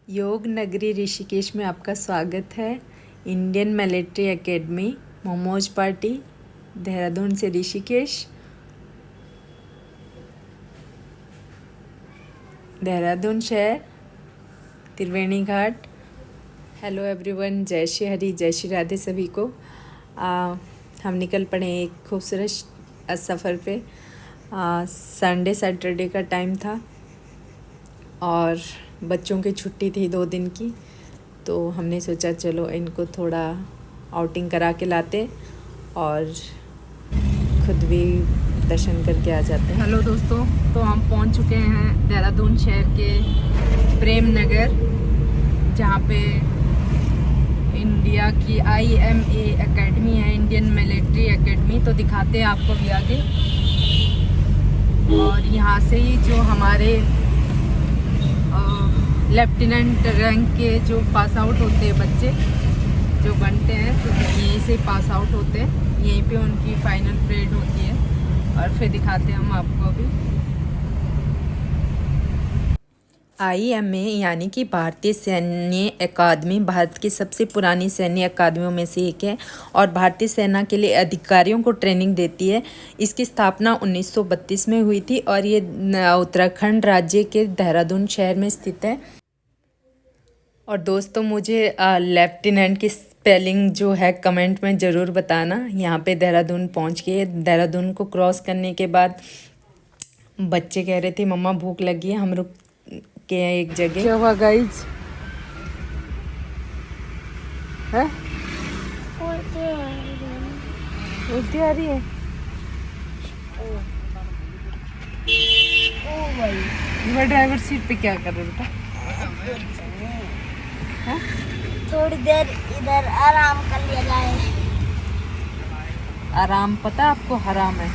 योग नगरी ऋषिकेश में आपका स्वागत है। Indian military academy momos party Dehradun से ऋषिकेश, देहरादून शहर, त्रिवेणी घाट। हेलो एवरीवन, जय श्री हरि, जय श्री राधे सभी को। हम निकल पड़े एक खूबसूरत सफ़र पे। संडे सैटरडे का टाइम था और बच्चों की छुट्टी थी 2 दिन की, तो हमने सोचा चलो इनको थोड़ा आउटिंग करा के लाते और खुद भी दर्शन करके आ जाते हैं। हेलो दोस्तों, तो हम पहुंच चुके हैं देहरादून शहर के प्रेम नगर, जहां पे इंडिया की IMA एकेडमी है, इंडियन मिलिट्री एकेडमी। तो दिखाते हैं आपको भी आगे। और यहाँ से ही जो हमारे लेफ्टिनेंट रैंक के जो पास आउट होते हैं बच्चे जो बनते हैं, तो यहीं से पास आउट होते हैं, यहीं पे उनकी फाइनल परेड होती है। और फिर दिखाते हैं हम आपको अभी। IMA यानी कि भारतीय सैन्य अकादमी भारत की सबसे पुरानी सैन्य अकादमियों में से एक है और भारतीय सेना के लिए अधिकारियों को ट्रेनिंग देती है। इसकी स्थापना 1932 में हुई थी और ये उत्तराखंड राज्य के देहरादून शहर में स्थित है। और दोस्तों, मुझे लेफ्टिनेंट की स्पेलिंग जो है कमेंट में ज़रूर बताना। यहाँ पे देहरादून पहुँच गए। देहरादून को क्रॉस करने के बाद बच्चे कह रहे थे मम्मा भूख लगी है, हम रुक के एक जगह। क्या हुआ गाइज? है उल्टी आ रही है। मैं ड्राइवर सीट पे क्या कर रहे बेटा? थोड़ी देर इधर आराम कर लिया जाए। आराम पता आपको हराम है।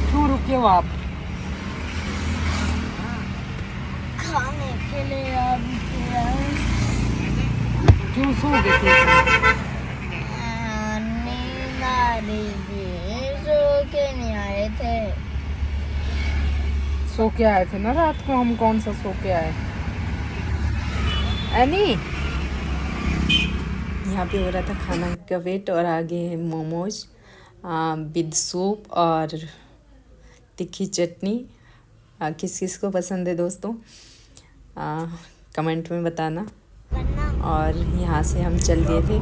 क्यों रुके हो आप? खाने के लिए क्यों सो गए थे? नींद आ रही थी, सो के नहीं आए थे। सो के आए थे ना रात को। हम कौन सा सो के आए? एनी यहाँ पे हो रहा था खाना का वेट और आगे है मोमोज विद सूप और तीखी चटनी। किस किस को पसंद है दोस्तों, कमेंट में बताना। और यहाँ से हम चल दिए थे।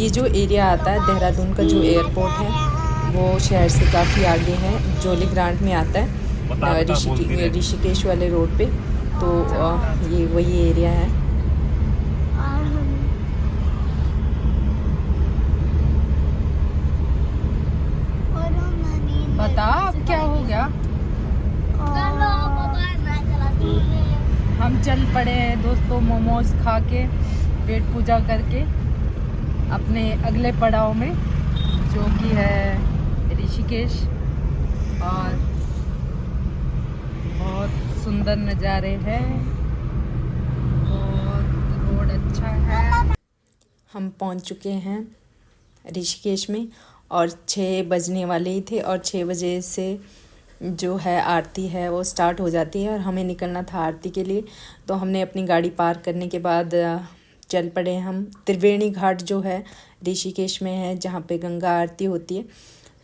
ये जो एरिया आता है देहरादून का, जो एयरपोर्ट है वो शहर से काफ़ी आगे है, जोली ग्रांट में आता है, ऋषिकेश वाले रोड पे। तो ये वही एरिया है। बता अब क्या हो गया? हम चल पड़े हैं दोस्तों मोमोज खा के, पेट पूजा करके अपने अगले पड़ाव में, जो कि है ऋषिकेश। और बहुत सुंदर नज़ारे हैं, बहुत रोड अच्छा है। हम पहुंच चुके हैं ऋषिकेश में और 6 बजने वाले ही थे और 6 बजे से जो है आरती है वो स्टार्ट हो जाती है और हमें निकलना था आरती के लिए। तो हमने अपनी गाड़ी पार्क करने के बाद चल पड़े हम। त्रिवेणी घाट जो है ऋषिकेश में है, जहाँ पे गंगा आरती होती है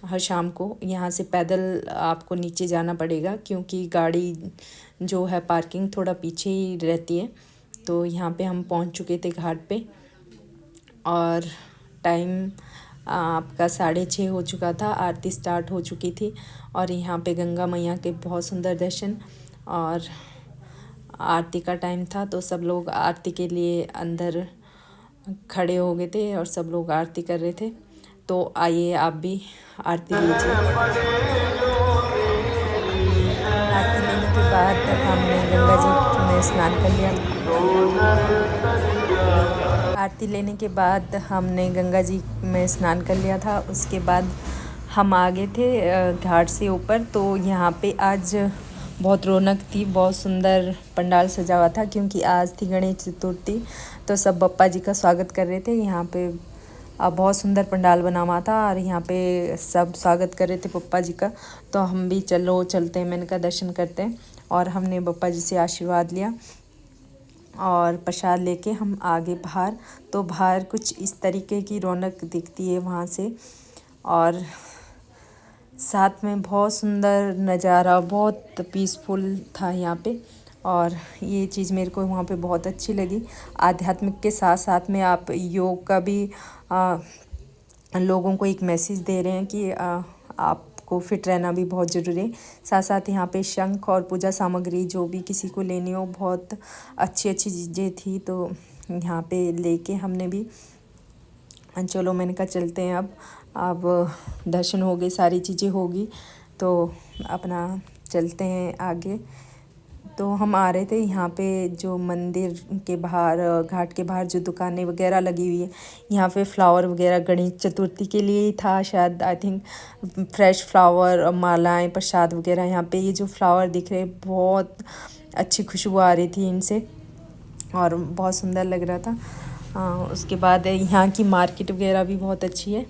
हर शाम को। यहाँ से पैदल आपको नीचे जाना पड़ेगा क्योंकि गाड़ी जो है पार्किंग थोड़ा पीछे ही रहती है। तो यहाँ पे हम पहुँच चुके थे घाट पे और टाइम आपका 6:30 हो चुका था। आरती स्टार्ट हो चुकी थी और यहाँ पे गंगा मैया के बहुत सुंदर दर्शन। और आरती का टाइम था तो सब लोग आरती के लिए अंदर खड़े हो गए थे और सब लोग आरती कर रहे थे। तो आइए आप भी आरती लीजिए। आरती लेने के बाद हमने गंगा जी में स्नान कर लिया। आरती लेने के बाद हमने गंगा जी में स्नान कर लिया था। उसके बाद हम आ गए थे घाट से ऊपर। तो यहाँ पे आज बहुत रौनक थी, बहुत सुंदर पंडाल सजा हुआ था क्योंकि आज थी गणेश चतुर्थी। तो सब बप्पा जी का स्वागत कर रहे थे। यहाँ पे बहुत सुंदर पंडाल बना हुआ था और यहाँ पे सब स्वागत कर रहे थे पप्पा जी का। तो हम भी चलते हैं, मैंने कहा दर्शन करते हैं। और हमने पप्पा जी से आशीर्वाद लिया और प्रसाद लेके हम आगे बाहर। तो बाहर कुछ इस तरीके की रौनक दिखती है वहाँ से, और साथ में बहुत सुंदर नज़ारा, बहुत पीसफुल था यहाँ पे। और ये चीज़ मेरे को वहाँ पे बहुत अच्छी लगी। आध्यात्मिक के साथ साथ में आप योग का भी लोगों को एक मैसेज दे रहे हैं कि आपको फिट रहना भी बहुत ज़रूरी है। साथ साथ यहाँ पे शंख और पूजा सामग्री जो भी किसी को लेनी हो, बहुत अच्छी अच्छी चीज़ें थी। तो यहाँ पे लेके हमने भी, चलो मैंने कहा चलते हैं। अब दर्शन हो गए, सारी चीज़ें होगी, तो अपना चलते हैं आगे। तो हम आ रहे थे यहाँ पे जो मंदिर के बाहर, घाट के बाहर जो दुकानें वगैरह लगी हुई है, यहाँ पे फ्लावर वगैरह गणेश चतुर्थी के लिए ही था शायद, आई थिंक। फ्रेश फ्लावर और मालाएं, प्रसाद वगैरह। यहाँ पे ये जो फ्लावर दिख रहे, बहुत अच्छी खुशबू आ रही थी इनसे और बहुत सुंदर लग रहा था। उसके बाद यहाँ की मार्केट वगैरह भी बहुत अच्छी है।